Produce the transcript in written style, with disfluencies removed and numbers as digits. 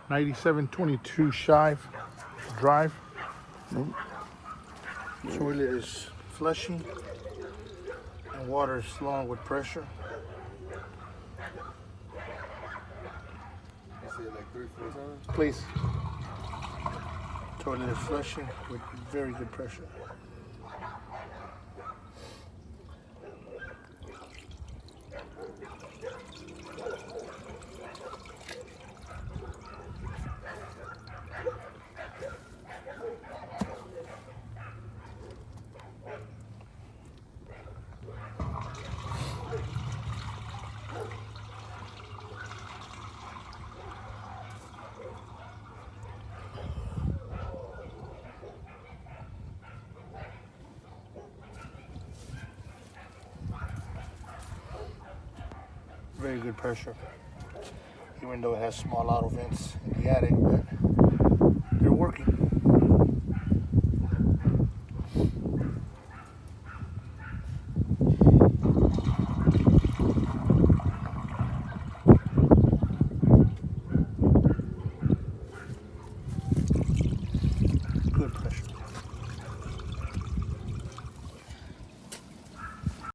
9722 Shive Drive. Toilet is flushing and water is flowing with pressure. I see it like 3-4 times. Please. Toilet is flushing with very good pressure. Very good pressure, even though it has small auto vents in the attic, but they're working. Good pressure.